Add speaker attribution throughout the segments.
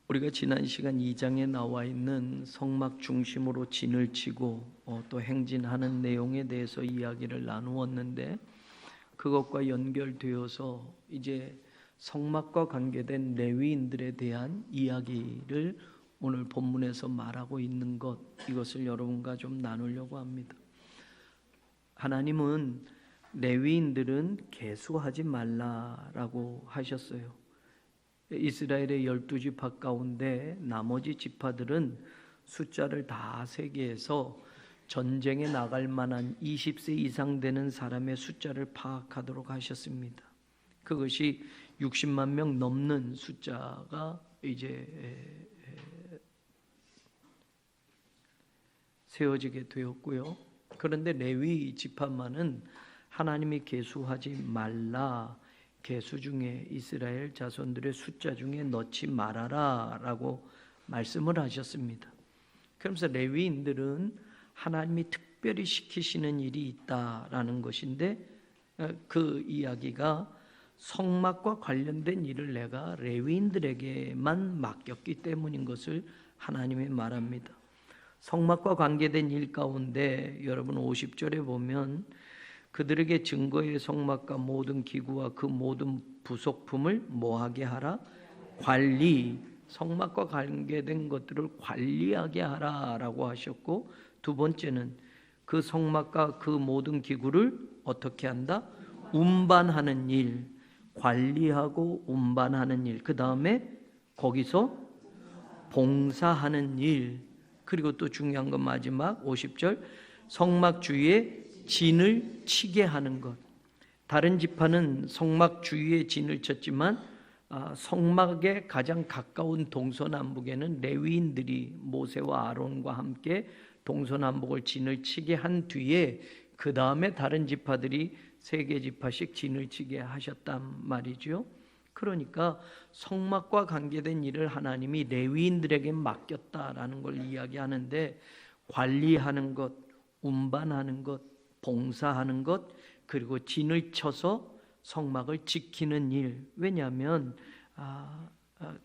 Speaker 1: 우리가 지난 시간 2장에 나와 있는 성막 중심으로 진을 치고 또 행진하는 내용에 대해서 이야기를 나누었는데, 그것과 연결되어서 이제 성막과 관계된 레위인들에 대한 이야기를 오늘 본문에서 말하고 있는 것, 이것을 여러분과 좀 나누려고 합니다. 하나님은 레위인들은 계수하지 말라라고 하셨어요. 이스라엘의 12지파 가운데 나머지 지파들은 숫자를 다 세개해서 전쟁에 나갈 만한 20세 이상 되는 사람의 숫자를 파악하도록 하셨습니다. 그것이 60만 명 넘는 숫자가 이제 세워지게 되었고요. 그런데 레위 지파만은 하나님이 계수하지 말라, 계수 중에 이스라엘 자손들의 숫자 중에 넣지 말아라 라고 말씀을 하셨습니다. 그러면서 레위인들은 하나님이 특별히 시키시는 일이 있다라는 것인데, 그 이야기가 성막과 관련된 일을 내가 레위인들에게만 맡겼기 때문인 것을 하나님이 말합니다. 성막과 관계된 일 가운데 여러분 50절에 보면 그들에게 증거의 성막과 모든 기구와 그 모든 부속품을 뭐하게 하라? 관리, 성막과 관계된 것들을 관리하게 하라라고 하셨고, 두 번째는 그 성막과 그 모든 기구를 어떻게 한다? 운반하는 일, 관리하고 운반하는 일, 그 다음에 거기서 봉사하는 일, 그리고 또 중요한 건 마지막 50절 성막 주위에 진을 치게 하는 것. 다른 지파는 성막 주위에 진을 쳤지만 성막에 가장 가까운 동서남북에는 레위인들이 모세와 아론과 함께 동서남북을 진을 치게 한 뒤에 그 다음에 다른 지파들이 3개 지파씩 진을 치게 하셨단 말이죠. 그러니까 성막과 관계된 일을 하나님이 레위인들에게 맡겼다라는 걸 이야기하는데, 관리하는 것, 운반하는 것, 봉사하는 것, 그리고 진을 쳐서 성막을 지키는 일. 왜냐하면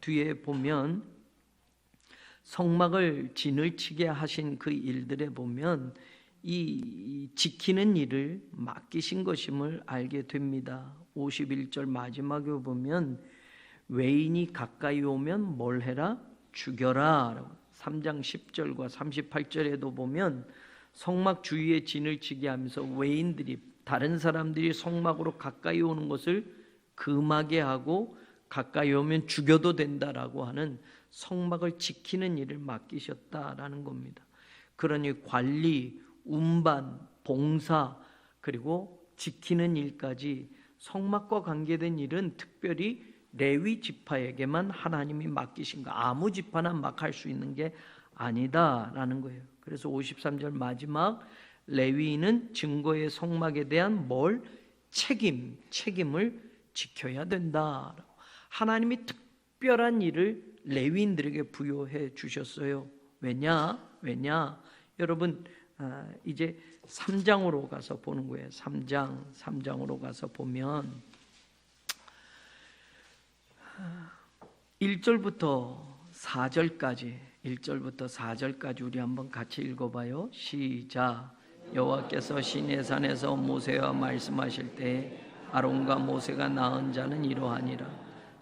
Speaker 1: 뒤에 보면 성막을 진을 치게 하신 그 일들에 보면 이 지키는 일을 맡기신 것임을 알게 됩니다. 51절 마지막에 보면 외인이 가까이 오면 뭘 해라? 죽여라. 3장 10절과 38절에도 보면 성막 주위에 진을 치게 하면서 외인들이, 다른 사람들이 성막으로 가까이 오는 것을 금하게 하고 가까이 오면 죽여도 된다라고 하는 성막을 지키는 일을 맡기셨다라는 겁니다. 그러니 관리, 운반, 봉사, 그리고 지키는 일까지 성막과 관계된 일은 특별히 레위 지파에게만 하나님이 맡기신 거, 아무 지파나 막 할 수 있는 게 아니다라는 거예요. 그래서 53절 마지막 레위인은 증거의 성막에 대한 책임을 지켜야 된다. 하나님이 특별한 일을 레위인들에게 부여해 주셨어요. 왜냐? 여러분 이제 3장으로 가서 보는 거예요. 3장으로 가서 보면 1절부터 4절까지 우리 한번 같이 읽어봐요. 시작. 여호와께서 시내산에서 모세와 말씀하실 때 아론과 모세가 낳은 자는 이러하니라.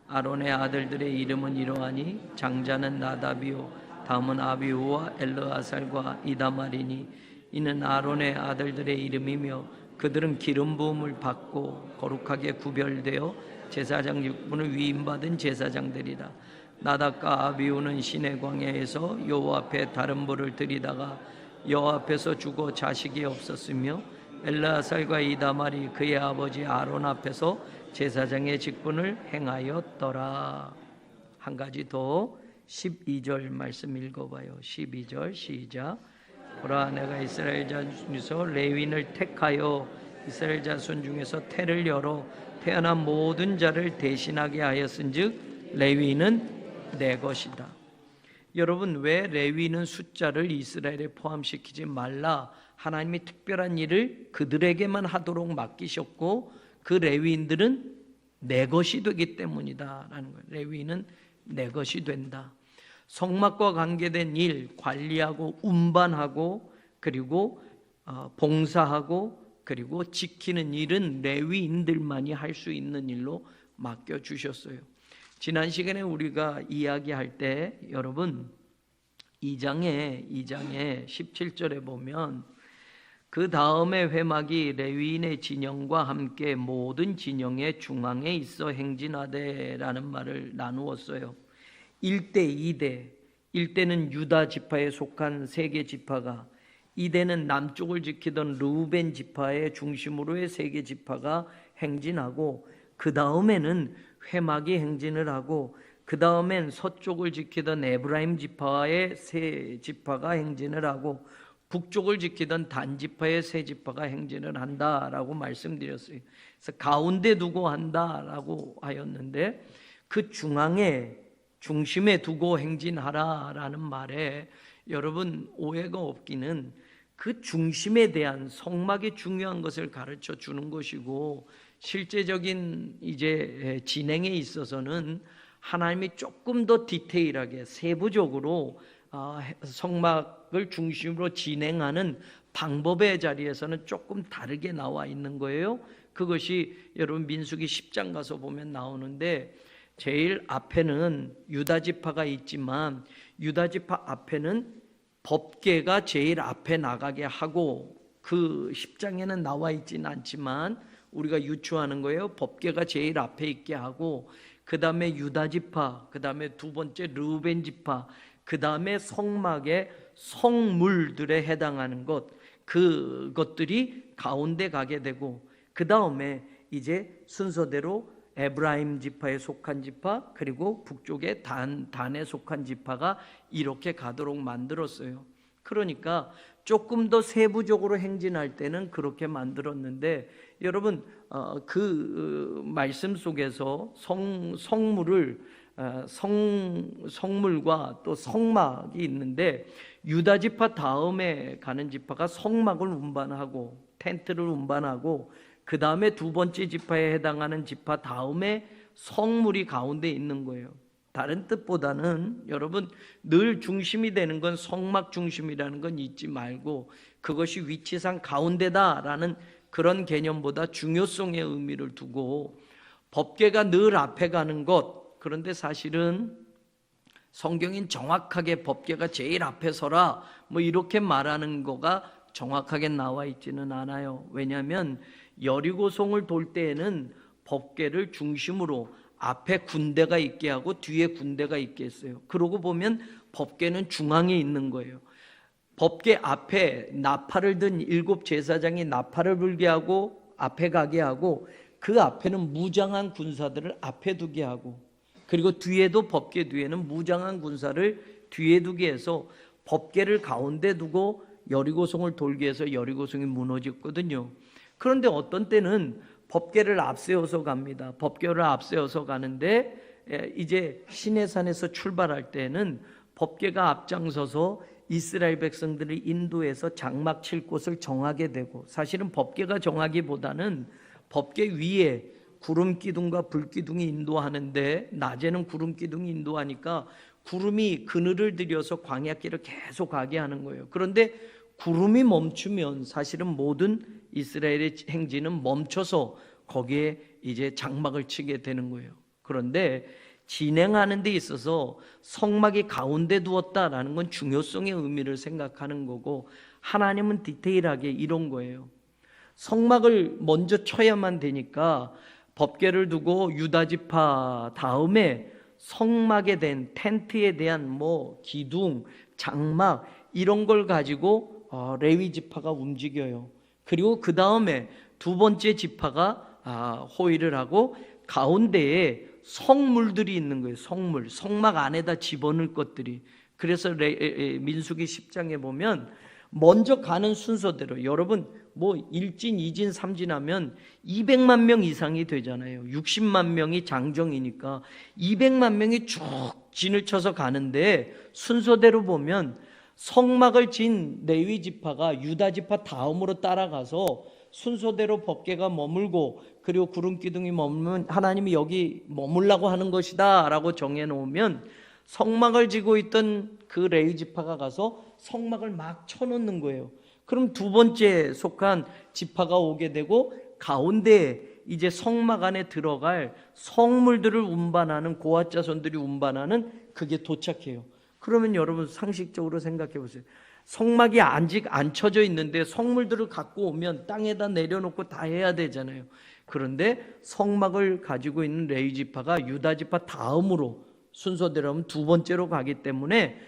Speaker 1: 아론의 아들들의 이름은 이러하니 장자는 나답이요 다음은 아비후와 엘르아살과 이다말이니 이는 아론의 아들들의 이름이며 그들은 기름 부음을 받고 거룩하게 구별되어 제사장 직분을 위임받은 제사장들이라. 나답과 아비후는 시내 광야에서 여호와 앞에 다른 불을 들이다가 여호와 앞에서 죽어 자식이 없었으며 엘르아살과 이다말이 그의 아버지 아론 앞에서 제사장의 직분을 행하였더라. 한 가지 더 12절 말씀 읽어봐요. 12절 시작. 보라, 내가 이스라엘 자손 중에서 레위인을 택하여 이스라엘 자손 중에서 태를 열어 태어난 모든 자를 대신하게 하였은즉 레위인은 내 것이다. 여러분, 왜 레위인은 숫자를 이스라엘에 포함시키지 말라, 하나님이 특별한 일을 그들에게만 하도록 맡기셨고 그 레위인들은 내 것이 되기 때문이다 라는 거예요. 레위인은 내 것이 된다. 성막과 관계된 일 관리하고 운반하고 그리고 봉사하고 그리고 지키는 일은 레위인들만이 할 수 있는 일로 맡겨주셨어요. 지난 시간에 우리가 이야기할 때 여러분 2장에 17절에 보면 그 다음에 회막이 레위인의 진영과 함께 모든 진영의 중앙에 있어 행진하되라는 말을 나누었어요. 1대, 2대, 1대는 유다 지파에 속한 세 개 지파가, 2대는 남쪽을 지키던 르우벤 지파의 중심으로의 세 개 지파가 행진하고, 그 다음에는 회막이 행진을 하고, 그 다음엔 서쪽을 지키던 에브라임 지파의 세 지파가 행진을 하고, 북쪽을 지키던 단 지파의 세 지파가 행진을 한다라고 말씀드렸어요. 그래서 가운데 두고 한다라고 하였는데, 그 중심에 두고 행진하라라는 말에 여러분 오해가 없기는 그 중심에 대한 성막의 중요한 것을 가르쳐 주는 것이고, 실제적인 이제 진행에 있어서는 하나님이 조금 더 디테일하게 세부적으로 성막을 중심으로 진행하는 방법의 자리에서는 조금 다르게 나와 있는 거예요. 그것이 여러분 민수기 10장 가서 보면 나오는데, 제일 앞에는 유다 지파가 있지만 유다 지파 앞에는 법궤가 제일 앞에 나가게 하고, 그 10장에는 나와 있지는 않지만 우리가 유추하는 거예요. 법궤가 제일 앞에 있게 하고, 그 다음에 유다 지파, 그 다음에 두 번째 르우벤 지파, 그 다음에 성막의 성물들에 해당하는 것, 그것들이 가운데 가게 되고, 그 다음에 이제 순서대로 에브라임 지파에 속한 지파, 그리고 북쪽에 단에 속한 지파가 이렇게 가도록 만들었어요. 그러니까 조금 더 세부적으로 행진할 때는 그렇게 만들었는데, 여러분 그 말씀 속에서 성물과 또 성막이 있는데, 유다 지파 다음에 가는 지파가 성막을 운반하고 텐트를 운반하고, 그 다음에 두 번째 지파에 해당하는 지파 다음에 성물이 가운데 있는 거예요. 다른 뜻보다는 여러분 늘 중심이 되는 건 성막 중심이라는 건 잊지 말고, 그것이 위치상 가운데다라는 그런 개념보다 중요성의 의미를 두고, 법궤가 늘 앞에 가는 것, 그런데 사실은 성경인 정확하게 법궤가 제일 앞에 서라 뭐 이렇게 말하는 거가 정확하게 나와 있지는 않아요. 왜냐하면 여리고성을 돌 때에는 법궤를 중심으로 앞에 군대가 있게 하고 뒤에 군대가 있게 했어요. 그러고 보면 법궤는 중앙에 있는 거예요. 법궤 앞에 나팔을 든 7 제사장이 나팔을 불게 하고 앞에 가게 하고, 그 앞에는 무장한 군사들을 앞에 두게 하고, 그리고 뒤에도 법궤 뒤에는 무장한 군사를 뒤에 두게 해서 법궤를 가운데 두고 여리고성을 돌게 해서 여리고성이 무너졌거든요. 그런데 어떤 때는 법궤를 앞세워서 갑니다. 법궤를 앞세워서 가는데, 이제 시내산에서 출발할 때는 법궤가 앞장서서 이스라엘 백성들을 인도해서 장막 칠 곳을 정하게 되고, 사실은 법궤가 정하기보다는 법궤 위에 구름 기둥과 불 기둥이 인도하는데, 낮에는 구름 기둥이 인도하니까 구름이 그늘을 들여서 광야길을 계속 가게 하는 거예요. 그런데 구름이 멈추면 사실은 모든 이스라엘의 행진은 멈춰서 거기에 이제 장막을 치게 되는 거예요. 그런데 진행하는 데 있어서 성막이 가운데 두었다라는 건 중요성의 의미를 생각하는 거고, 하나님은 디테일하게 이런 거예요. 성막을 먼저 쳐야만 되니까 법궤를 두고 유다 지파 다음에 성막에 된 텐트에 대한 뭐 기둥, 장막 이런 걸 가지고 레위 지파가 움직여요. 그리고 그 다음에 두 번째 지파가 호위를 하고, 가운데에 성물들이 있는 거예요. 성막 안에다 집어넣을 것들이. 그래서 민수기 10장에 보면 먼저 가는 순서대로, 여러분 뭐 1진, 2진, 3진 하면 200만 명 이상이 되잖아요. 60만 명이 장정이니까 200만 명이 쭉 진을 쳐서 가는데, 순서대로 보면 성막을 진 레위 지파가 유다 지파 다음으로 따라가서 순서대로 법궤가 머물고, 그리고 구름 기둥이 머물면 하나님이 여기 머물라고 하는 것이다 라고 정해놓으면, 성막을 지고 있던 그 레위 지파가 가서 성막을 막 쳐놓는 거예요. 그럼 두 번째 속한 지파가 오게 되고 가운데 이제 성막 안에 들어갈 성물들을 운반하는 고앗 자손들이 운반하는 그게 도착해요. 그러면 여러분 상식적으로 생각해 보세요. 성막이 아직 안 쳐져 있는데 성물들을 갖고 오면 땅에다 내려놓고 다 해야 되잖아요. 그런데 성막을 가지고 있는 레위 지파가 유다 지파 다음으로 순서대로 하면 두 번째로 가기 때문에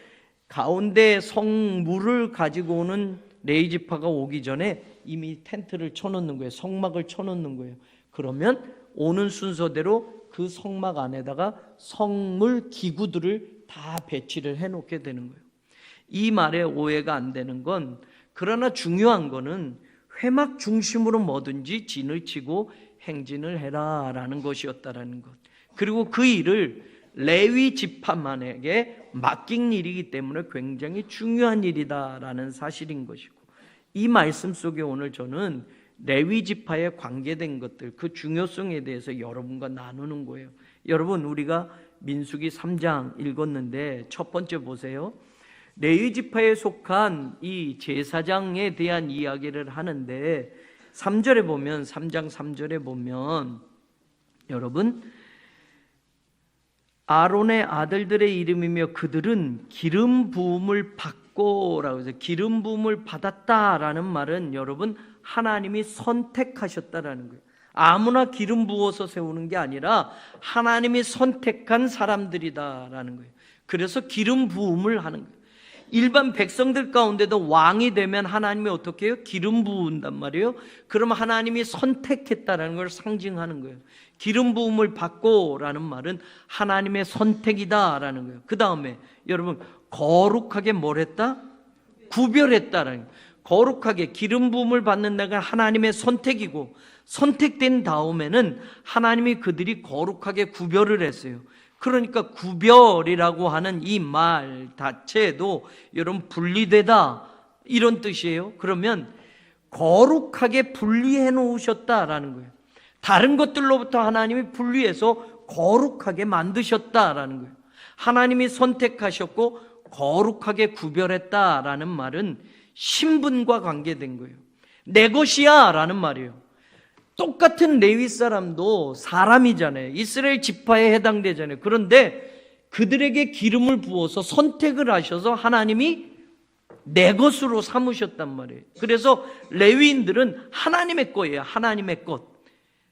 Speaker 1: 가운데 성물을 가지고 오는 레위 지파가 오기 전에 이미 텐트를 쳐놓는 거예요. 성막을 쳐놓는 거예요. 그러면 오는 순서대로 그 성막 안에다가 성물 기구들을 다 배치를 해놓게 되는 거예요. 이 말에 오해가 안 되는 건, 그러나 중요한 거는 회막 중심으로 뭐든지 진을 치고 행진을 해라 라는 것이었다라는 것. 그리고 그 일을 레위 지파만에게 맡긴 일이기 때문에 굉장히 중요한 일이다라는 사실인 것이고, 이 말씀 속에 오늘 저는 레위 지파에 관계된 것들, 그 중요성에 대해서 여러분과 나누는 거예요. 여러분, 우리가 민수기 3장 읽었는데 첫 번째 보세요. 레위 지파에 속한 이 제사장에 대한 이야기를 하는데 3절에 보면, 3장 3절에 보면 여러분, 아론의 아들들의 이름이며 그들은 기름 부음을 받고라고 해서 기름 부음을 받았다라는 말은 여러분 하나님이 선택하셨다라는 거예요. 아무나 기름 부어서 세우는 게 아니라 하나님이 선택한 사람들이다라는 거예요. 그래서 기름 부음을 하는 거예요. 일반 백성들 가운데도 왕이 되면 하나님이 어떻게 해요? 기름 부은단 말이에요. 그럼 하나님이 선택했다라는 걸 상징하는 거예요. 기름 부음을 받고라는 말은 하나님의 선택이다라는 거예요. 그 다음에 여러분, 거룩하게 뭘 했다? 구별했다라는 거예요. 거룩하게 기름 부음을 받는다는 건 하나님의 선택이고, 선택된 다음에는 하나님이 그들이 거룩하게 구별을 했어요. 그러니까 구별이라고 하는 이 말 자체도 여러분 분리되다 이런 뜻이에요. 그러면 거룩하게 분리해 놓으셨다라는 거예요. 다른 것들로부터 하나님이 분리해서 거룩하게 만드셨다라는 거예요. 하나님이 선택하셨고 거룩하게 구별했다라는 말은 신분과 관계된 거예요. 내 것이야 라는 말이에요. 똑같은 레위 사람도 사람이잖아요. 이스라엘 지파에 해당되잖아요. 그런데 그들에게 기름을 부어서 선택을 하셔서 하나님이 내 것으로 삼으셨단 말이에요. 그래서 레위인들은 하나님의 거예요. 하나님의 것.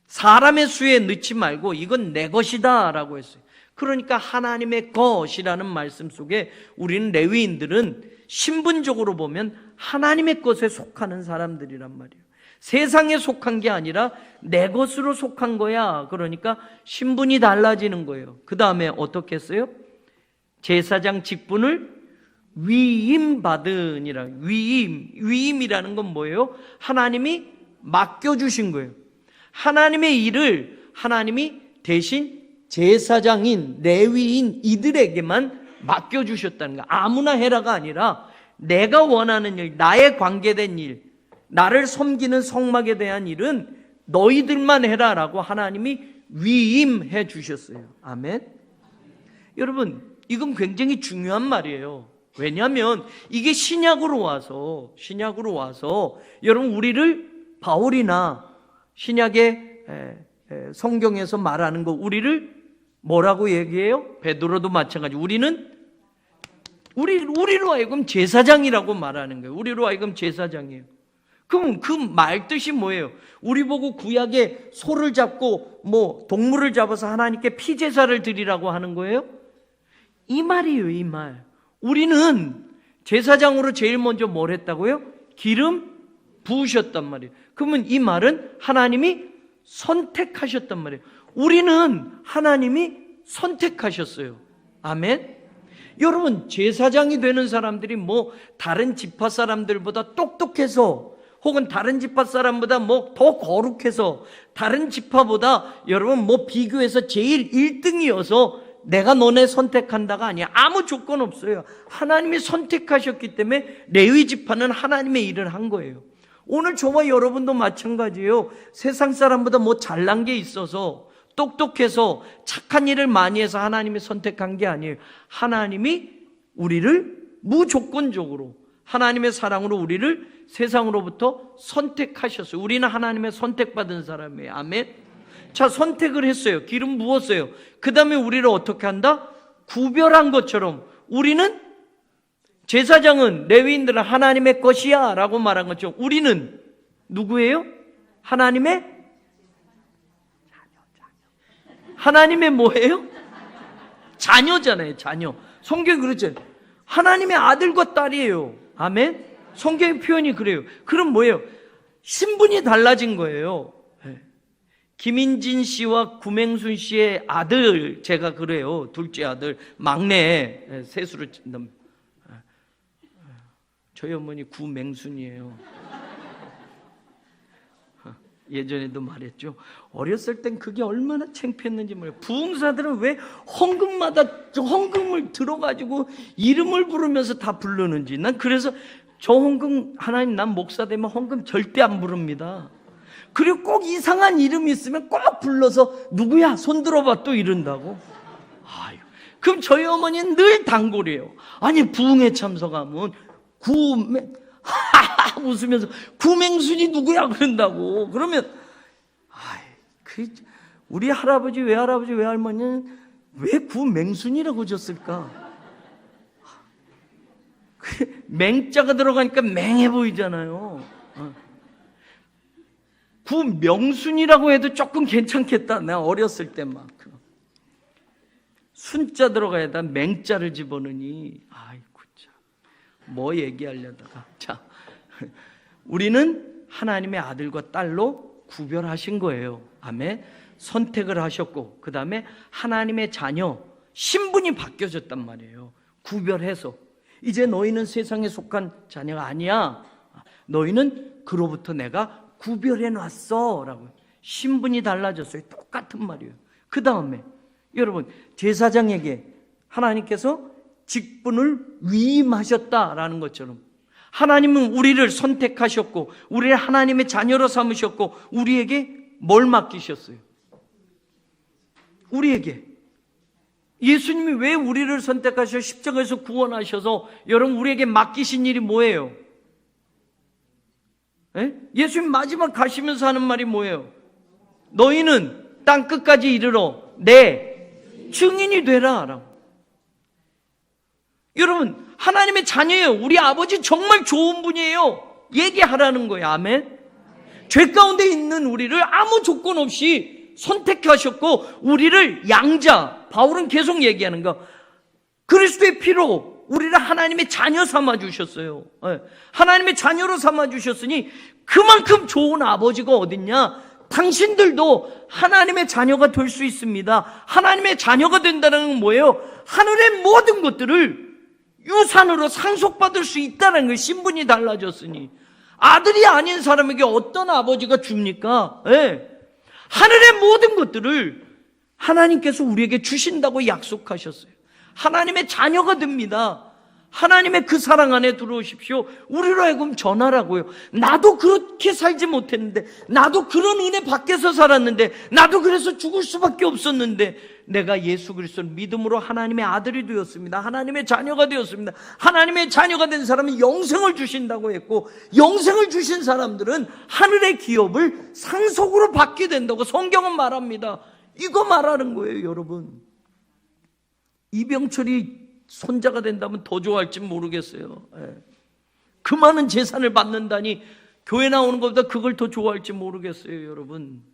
Speaker 1: 사람의 수에 넣지 말고 이건 내 것이다 라고 했어요. 그러니까 하나님의 것이라는 말씀 속에 우리는 레위인들은 신분적으로 보면 하나님의 것에 속하는 사람들이란 말이에요. 세상에 속한 게 아니라 내 것으로 속한 거야. 그러니까 신분이 달라지는 거예요. 그 다음에 어떻게 했어요? 제사장 직분을 위임받으니라. 위임이라는 건 뭐예요? 하나님이 맡겨주신 거예요. 하나님의 일을 하나님이 대신 제사장인 레위인 이들에게만 맡겨주셨다는 거야. 아무나 해라가 아니라 내가 원하는 일, 나에 관계된 일, 나를 섬기는 성막에 대한 일은 너희들만 해라라고 하나님이 위임해 주셨어요. 아멘. 여러분, 이건 굉장히 중요한 말이에요. 왜냐하면 이게 신약으로 와서 여러분 우리를 바울이나 신약의 성경에서 말하는 거 우리를 뭐라고 얘기해요? 베드로도 마찬가지. 우리로 하여금 제사장이라고 말하는 거예요. 우리로 하여금 제사장이에요. 그럼 그 말 뜻이 뭐예요? 우리 보고 구약에 소를 잡고 동물을 잡아서 하나님께 피제사를 드리라고 하는 거예요? 이 말이에요, 이 말. 우리는 제사장으로 제일 먼저 뭘 했다고요? 기름 부으셨단 말이에요. 그러면 이 말은 하나님이 선택하셨단 말이에요. 우리는 하나님이 선택하셨어요. 아멘. 여러분, 제사장이 되는 사람들이 다른 지파 사람들보다 똑똑해서 혹은 다른 지파 사람보다 더 거룩해서 다른 지파보다 여러분 비교해서 제일 1등이어서 내가 너네 선택한다가 아니야. 아무 조건 없어요. 하나님이 선택하셨기 때문에 레위 지파는 하나님의 일을 한 거예요. 오늘 저와 여러분도 마찬가지예요. 세상 사람보다 잘난 게 있어서 똑똑해서 착한 일을 많이 해서 하나님이 선택한 게 아니에요. 하나님이 우리를 무조건적으로 하나님의 사랑으로 우리를 세상으로부터 선택하셨어요. 우리는 하나님의 선택받은 사람이에요. 아멘. 자, 선택을 했어요. 기름 부었어요. 그 다음에 우리를 어떻게 한다? 구별한 것처럼 우리는, 제사장은, 레위인들은 하나님의 것이야 라고 말한 것처럼 우리는 누구예요? 하나님의 하나님의 뭐예요? 자녀잖아요. 자녀. 성경이 그렇죠. 하나님의 아들과 딸이에요. 아멘. 성경의 표현이 그래요. 그럼 뭐예요? 신분이 달라진 거예요. 김인진 씨와 구맹순 씨의 아들, 제가 그래요. 둘째 아들, 막내, 셋으로. 저희 어머니 구맹순이에요. 예전에도 말했죠. 어렸을 땐 그게 얼마나 창피했는지 몰라요. 부흥사들은 왜 헌금마다 헌금을 들어가지고 이름을 부르면서 다 부르는지. 난 그래서 저 헌금, 하나님 난 목사 되면 헌금 절대 안 부릅니다. 그리고 꼭 이상한 이름이 있으면 꼭 불러서 누구야? 손 들어봐 또 이른다고. 아유, 그럼 저희 어머니는 늘 단골이에요. 아니 부흥회 참석하면 웃으면서 구맹순이 누구야 그런다고. 그러면 우리 할아버지 외할아버지 외할머니는 왜 구맹순이라고 줬을까? 맹자가 들어가니까 맹해 보이잖아요. 구명순이라고 해도 조금 괜찮겠다. 내가 어렸을 때만큼. 순자 들어가야다 맹자를 집어넣으니 아이고 참, 뭐 얘기하려다가. 자, 우리는 하나님의 아들과 딸로 구별하신 거예요. 아멘. 선택을 하셨고 그 다음에 하나님의 자녀, 신분이 바뀌어졌단 말이에요. 구별해서 이제 너희는 세상에 속한 자녀가 아니야. 너희는 그로부터 내가 구별해 놨어 라고. 신분이 달라졌어요. 똑같은 말이에요. 그 다음에 여러분, 제사장에게 하나님께서 직분을 위임하셨다라는 것처럼 하나님은 우리를 선택하셨고 우리를 하나님의 자녀로 삼으셨고 우리에게 뭘 맡기셨어요? 우리에게. 예수님이 왜 우리를 선택하셔 십자가에서 구원하셔서 여러분 우리에게 맡기신 일이 뭐예요? 예수님 마지막 가시면서 하는 말이 뭐예요? 너희는 땅 끝까지 이르러 내 증인이 되라 라고. 여러분 하나님의 자녀예요. 우리 아버지 정말 좋은 분이에요. 얘기하라는 거예요. 아멘. 죄 가운데 있는 우리를 아무 조건 없이 선택하셨고 우리를 양자, 바울은 계속 얘기하는 거, 그리스도의 피로 우리를 하나님의 자녀 삼아주셨어요. 하나님의 자녀로 삼아주셨으니 그만큼 좋은 아버지가 어딨냐? 당신들도 하나님의 자녀가 될 수 있습니다. 하나님의 자녀가 된다는 건 뭐예요? 하늘의 모든 것들을 유산으로 상속받을 수 있다는 거예요. 신분이 달라졌으니. 아들이 아닌 사람에게 어떤 아버지가 줍니까? 하늘의 모든 것들을 하나님께서 우리에게 주신다고 약속하셨어요. 하나님의 자녀가 됩니다. 하나님의 그 사랑 안에 들어오십시오. 우리로 하여금 전하라고요. 나도 그렇게 살지 못했는데, 나도 그런 은혜 밖에서 살았는데, 나도 그래서 죽을 수밖에 없었는데 내가 예수 그리스도를 믿음으로 하나님의 아들이 되었습니다. 하나님의 자녀가 되었습니다. 하나님의 자녀가 된 사람은 영생을 주신다고 했고, 영생을 주신 사람들은 하늘의 기업을 상속으로 받게 된다고 성경은 말합니다. 이거 말하는 거예요. 여러분, 이병철이 손자가 된다면 더 좋아할지 모르겠어요. 그 많은 재산을 받는다니 교회 나오는 것보다 그걸 더 좋아할지 모르겠어요. 여러분,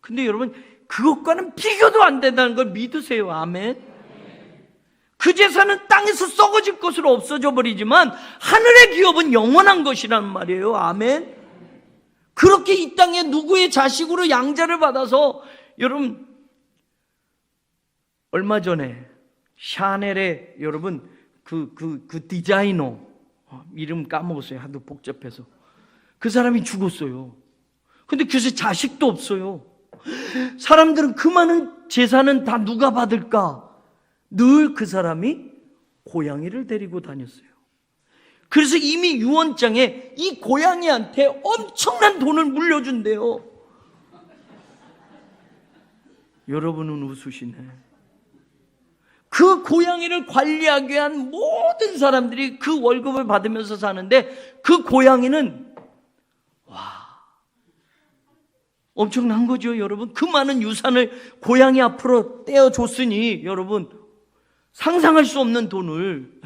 Speaker 1: 근데 여러분 그것과는 비교도 안 된다는 걸 믿으세요. 아멘. 그 재산은 땅에서 썩어질 것으로 없어져 버리지만 하늘의 기업은 영원한 것이라는 말이에요. 아멘. 그렇게 이 땅에 누구의 자식으로 양자를 받아서, 여러분 얼마 전에 샤넬의 여러분 그 디자이너, 이름 까먹었어요. 하도 복잡해서. 그 사람이 죽었어요. 근데 그래서 자식도 없어요. 사람들은 그 많은 재산은 다 누가 받을까? 늘 그 사람이 고양이를 데리고 다녔어요. 그래서 이미 유언장에 이 고양이한테 엄청난 돈을 물려준대요. 여러분은 웃으시네. 그 고양이를 관리하기 위한 모든 사람들이 그 월급을 받으면서 사는데 그 고양이는 엄청난 거죠, 여러분. 그 많은 유산을 고양이 앞으로 떼어줬으니 여러분 상상할 수 없는 돈을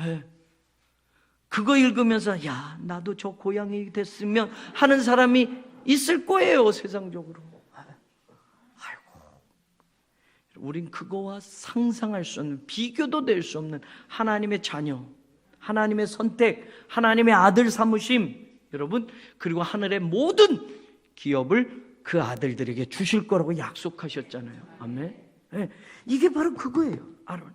Speaker 1: 그거 읽으면서 야, 나도 저 고양이 됐으면 하는 사람이 있을 거예요, 세상적으로. 우린 그거와 상상할 수 없는, 비교도 될 수 없는 하나님의 자녀, 하나님의 선택, 하나님의 아들 삼으심, 여러분, 그리고 하늘의 모든 기업을 그 아들들에게 주실 거라고 약속하셨잖아요. 아멘. 네, 이게 바로 그거예요. 아론.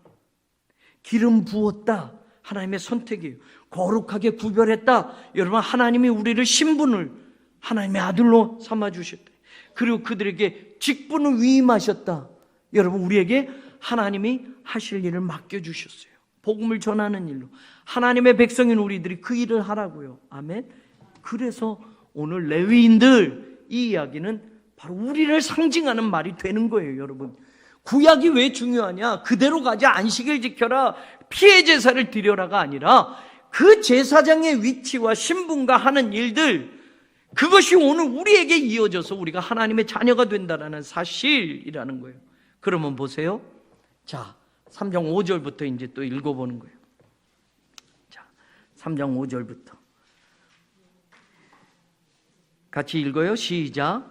Speaker 1: 기름 부었다. 하나님의 선택이에요. 거룩하게 구별했다. 여러분, 하나님이 우리를 신분을 하나님의 아들로 삼아주셨다. 그리고 그들에게 직분을 위임하셨다. 여러분, 우리에게 하나님이 하실 일을 맡겨주셨어요. 복음을 전하는 일로. 하나님의 백성인 우리들이 그 일을 하라고요. 아멘. 그래서 오늘 레위인들, 이 이야기는 바로 우리를 상징하는 말이 되는 거예요, 여러분. 구약이 왜 중요하냐? 그대로 가자, 안식일 지켜라, 피해 제사를 드려라가 아니라 그 제사장의 위치와 신분과 하는 일들, 그것이 오늘 우리에게 이어져서 우리가 하나님의 자녀가 된다는 사실이라는 거예요. 그러면 보세요. 자, 3장 5절부터 이제 또 읽어보는 거예요. 자, 3장 5절부터. 같이 읽어요. 시작.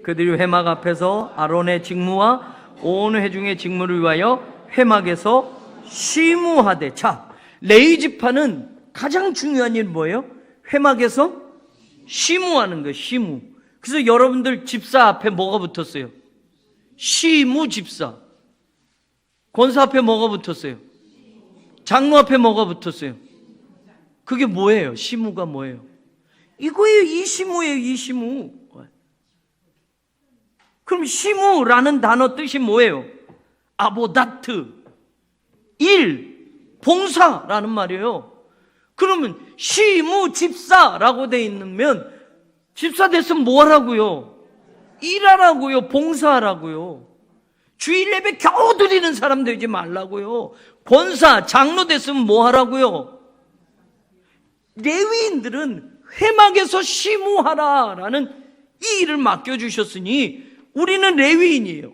Speaker 1: 그들이 회막 앞에서 아론의 직무와 온 회중의 직무를 위하여 회막에서 시무하되. 자, 레위 지파는 가장 중요한 일 뭐예요? 회막에서 시무하는 거예요. 시무. 그래서 여러분들 집사 앞에 뭐가 붙었어요? 시무 집사. 권사 앞에 뭐가 붙었어요? 장로 앞에 뭐가 붙었어요? 그게 뭐예요? 시무가 뭐예요? 이거예요. 이 시무예요. 이 시무. 그럼 시무라는 단어 뜻이 뭐예요? 아보다트, 일, 봉사라는 말이에요. 그러면 시무 집사라고 돼 있으면 집사 됐으면 뭐 하라고요? 일하라고요. 봉사하라고요. 주일 예배 겨우 드리는 사람 되지 말라고요. 권사, 장로 됐으면 뭐 하라고요? 레위인들은 회막에서 시무하라라는 이 일을 맡겨주셨으니 우리는 레위인이에요.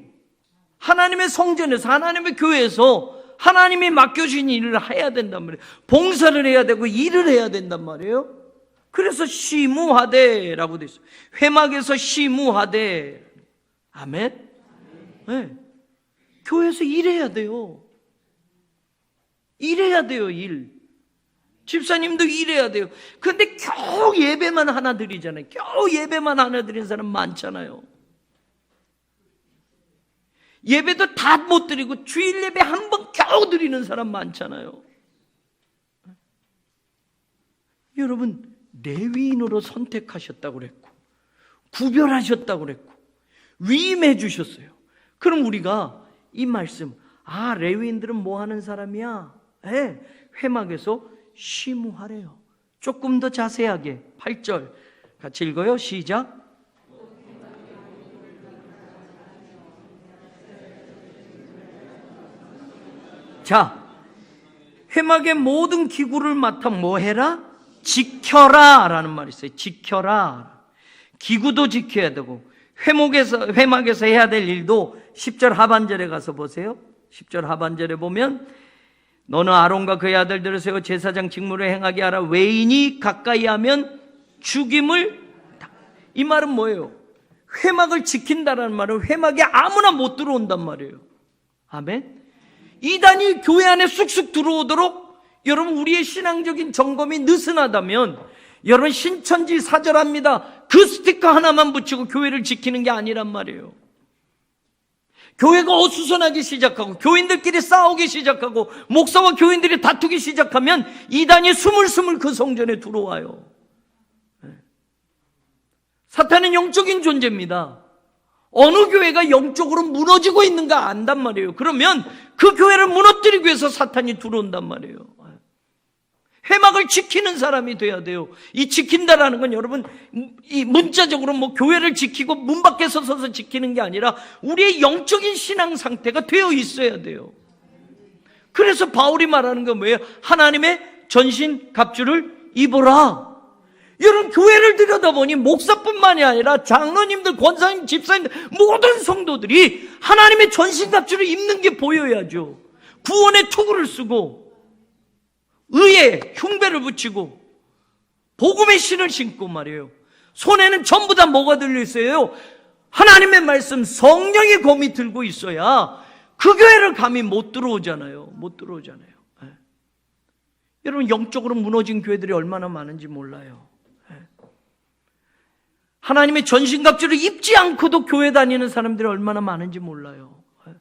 Speaker 1: 하나님의 성전에서, 하나님의 교회에서 하나님이 맡겨주신 일을 해야 된단 말이에요. 봉사를 해야 되고 일을 해야 된단 말이에요. 그래서 시무하되라고 되어 있어요. 회막에서 시무하되. 아멘. 네. 교회에서 일해야 돼요. 일해야 돼요, 일. 집사님도 일해야 돼요. 그런데 겨우 예배만 하나 드리잖아요. 겨우 예배만 하나 드리는 사람 많잖아요. 예배도 다 못 드리고 주일 예배 한 번 겨우 드리는 사람 많잖아요. 여러분, 레위인으로 선택하셨다고 그랬고 구별하셨다고 그랬고 위임해 주셨어요. 그럼 우리가 이 말씀, 아, 레위인들은 뭐 하는 사람이야? 회막에서 시무하래요. 조금 더 자세하게 8절 같이 읽어요. 시작. 자, 회막의 모든 기구를 맡아 뭐 해라? 지켜라 라는 말이 있어요. 지켜라. 기구도 지켜야 되고 회막에서 해야 될 일도 10절 하반절에 가서 보세요. 10절 하반절에 보면 너는 아론과 그의 아들들을 세워 제사장 직무를 행하게 하라. 외인이 가까이 하면 죽임을. 이 말은 뭐예요? 회막을 지킨다라는 말은 회막에 아무나 못 들어온단 말이에요. 아멘. 이단이 교회 안에 쑥쑥 들어오도록 여러분, 우리의 신앙적인 점검이 느슨하다면 여러분, 신천지 사절합니다, 그 스티커 하나만 붙이고 교회를 지키는 게 아니란 말이에요. 교회가 어수선하기 시작하고 교인들끼리 싸우기 시작하고 목사와 교인들이 다투기 시작하면 이단이 스물스물 그 성전에 들어와요. 사탄은 영적인 존재입니다. 어느 교회가 영적으로 무너지고 있는가 안단 말이에요. 그러면 그 교회를 무너뜨리기 위해서 사탄이 들어온단 말이에요. 회막을 지키는 사람이 돼야 돼요. 이 지킨다라는 건 여러분, 이 문자적으로 뭐 교회를 지키고 문 밖에 서서 지키는 게 아니라 우리의 영적인 신앙 상태가 되어 있어야 돼요. 그래서 바울이 말하는 건 뭐예요? 하나님의 전신 갑주를 입어라. 여러분, 교회를 들여다보니 목사뿐만이 아니라 장로님들, 권사님, 집사님들, 모든 성도들이 하나님의 전신 갑주를 입는 게 보여야죠. 구원의 투구를 쓰고 의에 흉배를 붙이고 복음의 신을 신고 말이에요. 손에는 전부 다 뭐가 들려있어요? 하나님의 말씀, 성령의 검이 들고 있어야 그 교회를 감히 못 들어오잖아요. 못 들어오잖아요. 네. 여러분, 영적으로 무너진 교회들이 얼마나 많은지 몰라요. 네. 하나님의 전신갑주를 입지 않고도 교회 다니는 사람들이 얼마나 많은지 몰라요. 네.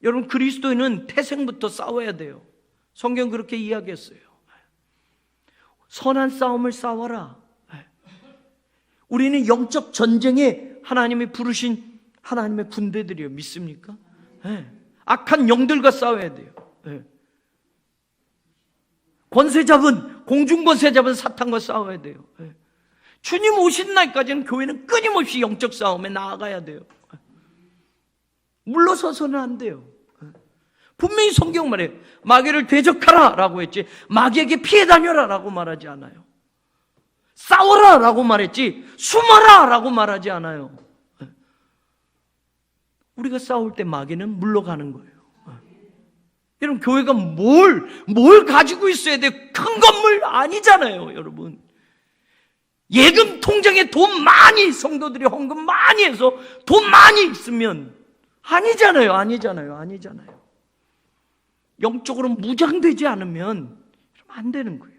Speaker 1: 여러분, 그리스도인은 태생부터 싸워야 돼요. 성경 그렇게 이야기했어요. 선한 싸움을 싸워라. 우리는 영적 전쟁에 하나님이 부르신 하나님의 군대들이요. 믿습니까? 악한 영들과 싸워야 돼요. 권세 잡은, 공중 권세 잡은 사탄과 싸워야 돼요. 주님 오신 날까지는 교회는 끊임없이 영적 싸움에 나아가야 돼요. 물러서서는 안 돼요. 분명히 성경 말해요. 마귀를 대적하라 라고 했지 마귀에게 피해 다녀라 라고 말하지 않아요. 싸워라 라고 말했지 숨어라 라고 말하지 않아요. 우리가 싸울 때 마귀는 물러가는 거예요. 여러분, 교회가 뭘 가지고 있어야 돼? 큰 건물 아니잖아요, 여러분. 예금 통장에 돈 많이, 성도들이 헌금 많이 해서 돈 많이 있으면 아니잖아요. 영적으로 무장되지 않으면 안 되는 거예요.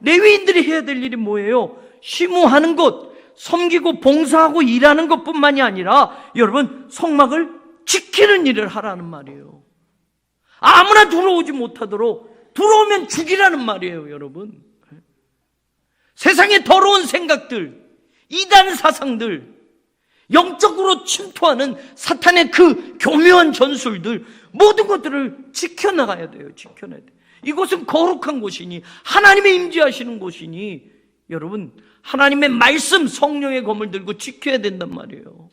Speaker 1: 레위인들이 해야 될 일이 뭐예요? 심우하는 것, 섬기고 봉사하고 일하는 것뿐만이 아니라 여러분, 성막을 지키는 일을 하라는 말이에요. 아무나 들어오지 못하도록, 들어오면 죽이라는 말이에요, 여러분. 세상의 더러운 생각들, 이단 사상들, 영적으로 침투하는 사탄의 그 교묘한 전술들, 모든 것들을 지켜나가야 돼요. 지켜나야 돼요. 이곳은 거룩한 곳이니, 하나님의 임재하시는 곳이니, 여러분, 하나님의 말씀, 성령의 검을 들고 지켜야 된단 말이에요.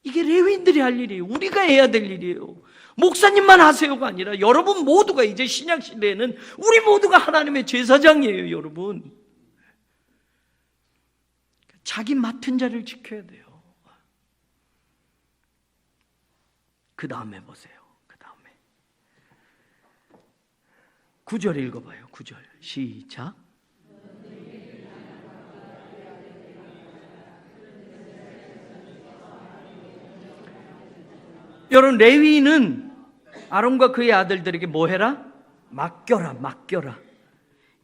Speaker 1: 이게 레위인들이 할 일이에요. 우리가 해야 될 일이에요. 목사님만 하세요가 아니라 여러분 모두가, 이제 신약 시대에는 우리 모두가 하나님의 제사장이에요, 여러분. 자기 맡은 자를 지켜야 돼요. 그 다음에 보세요. 그 다음에 9절 읽어봐요. 9절 시작. 여러분, 레위인은 아론과 그의 아들들에게 뭐 해라? 맡겨라.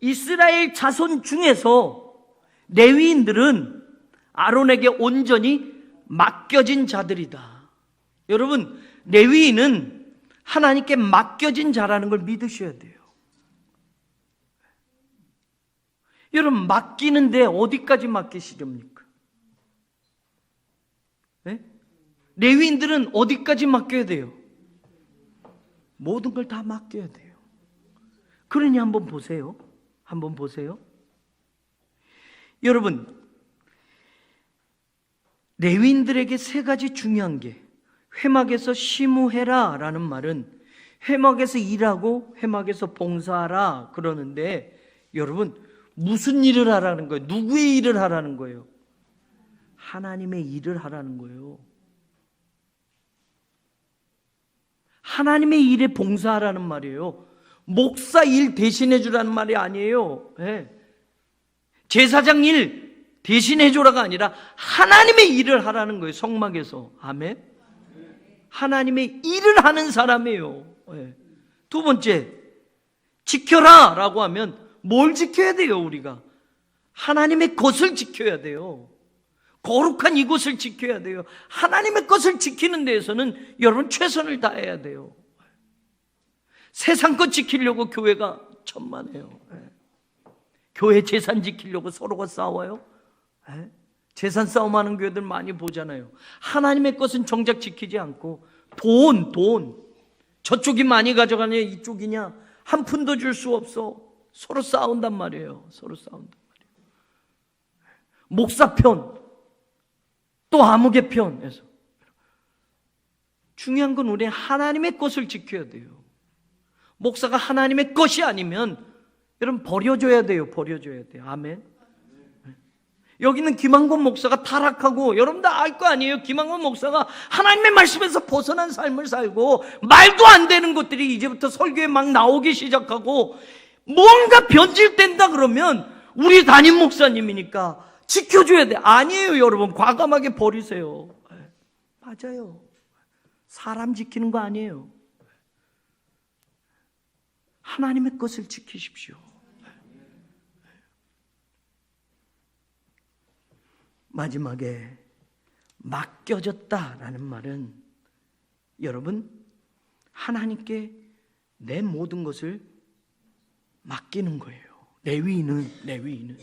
Speaker 1: 이스라엘 자손 중에서 레위인들은 아론에게 온전히 맡겨진 자들이다. 여러분, 레위인은 하나님께 맡겨진 자라는 걸 믿으셔야 돼요. 여러분, 맡기는데 어디까지 맡기시렵니까? 네? 레위인들은 어디까지 맡겨야 돼요? 모든 걸 다 맡겨야 돼요. 그러니 한번 보세요. 여러분, 레위인들에게 세 가지 중요한 게, 회막에서 심우해라 라는 말은 회막에서 일하고 회막에서 봉사하라 그러는데, 여러분, 무슨 일을 하라는 거예요? 누구의 일을 하라는 거예요? 하나님의 일을 하라는 거예요. 하나님의 일에 봉사하라는 말이에요. 목사 일 대신해 주라는 말이 아니에요. 네. 제사장 일 대신해 줘라가 아니라 하나님의 일을 하라는 거예요. 성막에서. 아멘. 하나님의 일을 하는 사람이에요. 네. 두 번째, 지켜라 라고 하면 뭘 지켜야 돼요? 우리가 하나님의 것을 지켜야 돼요. 거룩한 이곳을 지켜야 돼요. 하나님의 것을 지키는 데에서는 여러분 최선을 다해야 돼요. 세상 것 지키려고 교회가 천만해요. 교회 재산 지키려고 서로가 싸워요. 재산 싸움하는 교회들 많이 보잖아요. 하나님의 것은 정작 지키지 않고 돈 저쪽이 많이 가져가냐 이쪽이냐, 한 푼도 줄 수 없어. 서로 싸운단 말이에요. 서로 싸운단 말이에요. 목사 편, 또 아무개 편에서. 중요한 건 우리 하나님의 것을 지켜야 돼요. 목사가 하나님의 것이 아니면 여러분 버려줘야 돼요. 버려줘야 돼요. 아멘. 여기는 김한권 목사가 타락하고 여러분들 알 거 아니에요. 김한권 목사가 하나님의 말씀에서 벗어난 삶을 살고 말도 안 되는 것들이 이제부터 설교에 막 나오기 시작하고 뭔가 변질된다 그러면 우리 담임 목사님이니까 지켜줘야 돼. 아니에요. 여러분 과감하게 버리세요. 맞아요. 사람 지키는 거 아니에요. 하나님의 것을 지키십시오. 마지막에 맡겨졌다라는 말은 여러분 하나님께 내 모든 것을 맡기는 거예요. 레위인은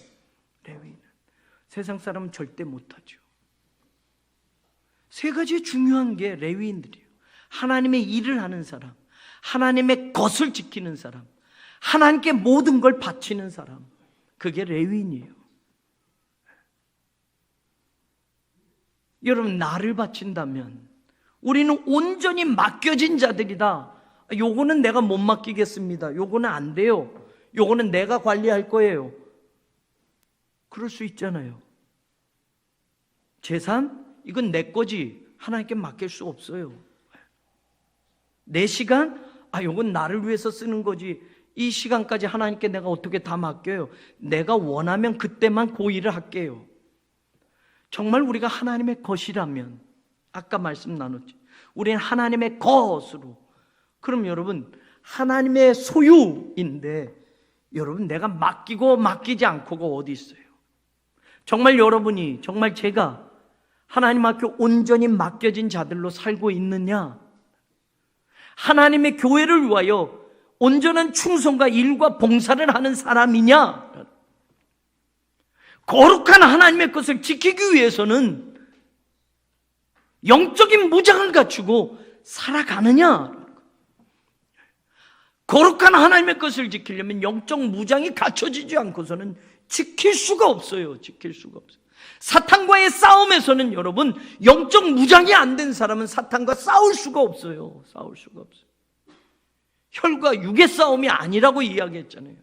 Speaker 1: 세상 사람은 절대 못하죠. 세 가지 중요한 게 레위인들이에요. 하나님의 일을 하는 사람, 하나님의 것을 지키는 사람, 하나님께 모든 걸 바치는 사람, 그게 레위인이에요. 여러분 나를 바친다면 우리는 온전히 맡겨진 자들이다. 요거는 내가 못 맡기겠습니다. 요거는 안 돼요. 요거는 내가 관리할 거예요. 그럴 수 있잖아요. 재산? 이건 내 거지. 하나님께 맡길 수 없어요. 내 시간? 요건 나를 위해서 쓰는 거지. 이 시간까지 하나님께 내가 어떻게 다 맡겨요? 내가 원하면 그때만 그 일을 할게요. 정말 우리가 하나님의 것이라면 아까 말씀 나눴지. 우리는 하나님의 것으로. 그럼 여러분 하나님의 소유인데 여러분 내가 맡기고 맡기지 않고가 어디 있어요? 정말 여러분이 정말 제가 하나님 앞에 온전히 맡겨진 자들로 살고 있느냐? 하나님의 교회를 위하여 온전한 충성과 일과 봉사를 하는 사람이냐? 거룩한 하나님의 것을 지키기 위해서는 영적인 무장을 갖추고 살아가느냐? 거룩한 하나님의 것을 지키려면 영적 무장이 갖춰지지 않고서는 지킬 수가 없어요. 지킬 수가 없어요. 사탄과의 싸움에서는 여러분 영적 무장이 안 된 사람은 사탄과 싸울 수가 없어요. 싸울 수가 없어요. 혈과 육의 싸움이 아니라고 이야기했잖아요.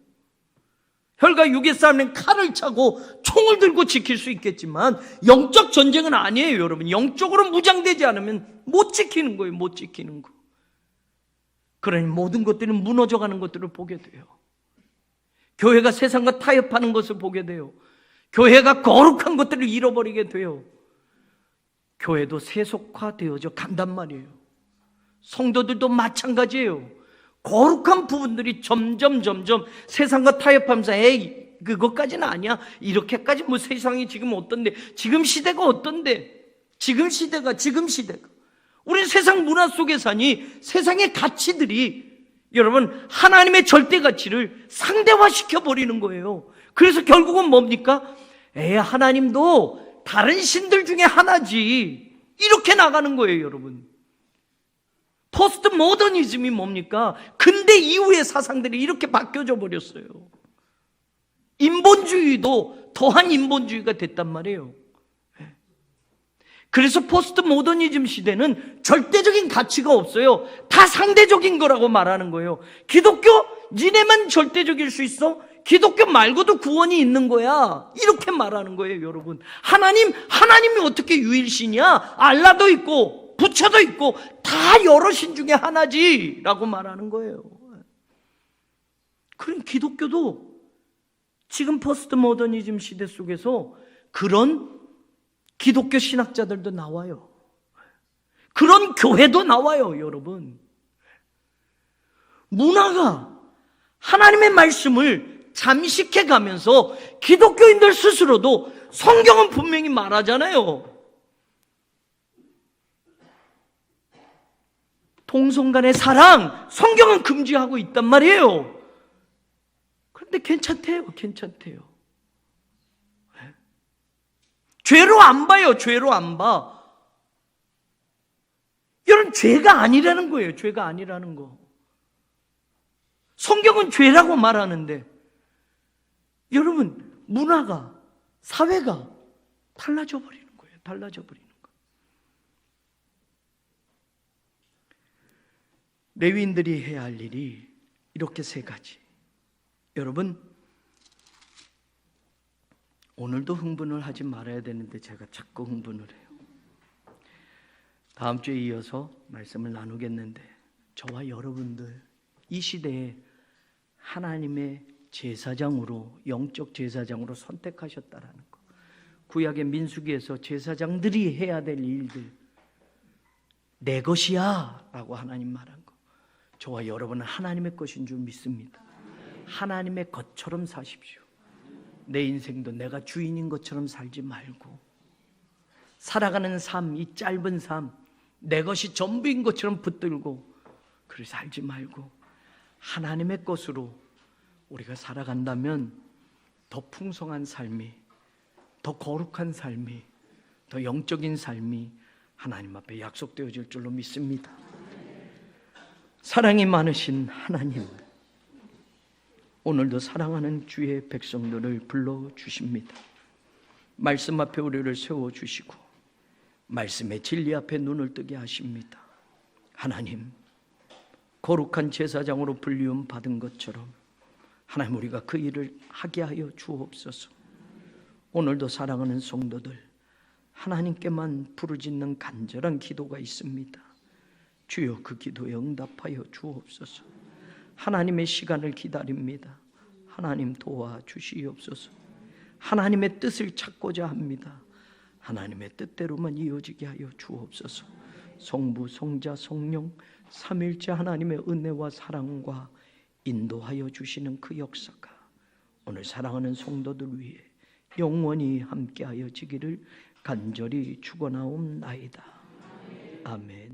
Speaker 1: 혈과 육의 싸움은 칼을 차고 총을 들고 지킬 수 있겠지만 영적 전쟁은 아니에요. 여러분 영적으로 무장되지 않으면 못 지키는 거예요. 못 지키는 거. 그러니 모든 것들이 무너져가는 것들을 보게 돼요. 교회가 세상과 타협하는 것을 보게 돼요. 교회가 거룩한 것들을 잃어버리게 돼요. 교회도 세속화되어져 간단 말이에요. 성도들도 마찬가지예요. 거룩한 부분들이 점점 세상과 타협하면서 에이 그것까지는 아니야. 이렇게까지 뭐 세상이 지금 어떤데, 지금 시대가 어떤데, 지금 시대가 우리 세상 문화 속에 사니 세상의 가치들이 여러분 하나님의 절대 가치를 상대화시켜 버리는 거예요. 그래서 결국은 뭡니까? 하나님도 다른 신들 중에 하나지 이렇게 나가는 거예요. 여러분 포스트 모더니즘이 뭡니까? 근대 이후의 사상들이 이렇게 바뀌어져 버렸어요. 인본주의도 더한 인본주의가 됐단 말이에요. 그래서 포스트 모더니즘 시대는 절대적인 가치가 없어요. 다 상대적인 거라고 말하는 거예요. 기독교? 니네만 절대적일 수 있어? 기독교 말고도 구원이 있는 거야. 이렇게 말하는 거예요, 여러분. 하나님이 어떻게 유일신이야? 알라도 있고 부처도 있고 다 여러 신 중에 하나지 라고 말하는 거예요. 그럼 기독교도 지금 포스트 모더니즘 시대 속에서 그런 기독교 신학자들도 나와요. 그런 교회도 나와요, 여러분. 문화가 하나님의 말씀을 잠식해 가면서 기독교인들 스스로도 성경은 분명히 말하잖아요. 동성 간의 사랑, 성경은 금지하고 있단 말이에요. 그런데 괜찮대요. 죄로 안 봐요. 죄로 안 봐. 여러분 죄가 아니라는 거예요. 죄가 아니라는 거. 성경은 죄라고 말하는데 여러분 문화가 사회가 달라져 버리는 거예요. 달라져 버리는 거예요. 레위인들이 해야 할 일이 이렇게 세 가지. 여러분 오늘도 흥분을 하지 말아야 되는데 제가 자꾸 흥분을 해요. 다음 주에 이어서 말씀을 나누겠는데 저와 여러분들 이 시대에 하나님의 제사장으로, 영적 제사장으로 선택하셨다라는 거. 구약의 민수기에서 제사장들이 해야 될 일들 내 것이야 라고 하나님 말한 거. 저와 여러분은 하나님의 것인 줄 믿습니다. 하나님의 것처럼 사십시오. 내 인생도 내가 주인인 것처럼 살지 말고 살아가는 삶, 이 짧은 삶 내 것이 전부인 것처럼 붙들고 그렇게 살지 말고 하나님의 것으로 우리가 살아간다면 더 풍성한 삶이, 더 거룩한 삶이, 더 영적인 삶이 하나님 앞에 약속되어질 줄로 믿습니다. 사랑이 많으신 하나님, 오늘도 사랑하는 주의 백성들을 불러주십니다. 말씀 앞에 우리를 세워주시고 말씀의 진리 앞에 눈을 뜨게 하십니다. 하나님, 거룩한 제사장으로 불리움 받은 것처럼 하나님 우리가 그 일을 하게 하여 주옵소서. 오늘도 사랑하는 성도들 하나님께만 부르짖는 간절한 기도가 있습니다. 주여 그 기도에 응답하여 주옵소서. 하나님의 시간을 기다립니다. 하나님 도와주시옵소서. 하나님의 뜻을 찾고자 합니다. 하나님의 뜻대로만 이어지게 하여 주옵소서. 성부, 성자, 성령 삼일째 하나님의 은혜와 사랑과 인도하여 주시는 그 역사가 오늘 사랑하는 성도들 위해 영원히 함께하여 지기를 간절히 축원하옵나이다. 아멘.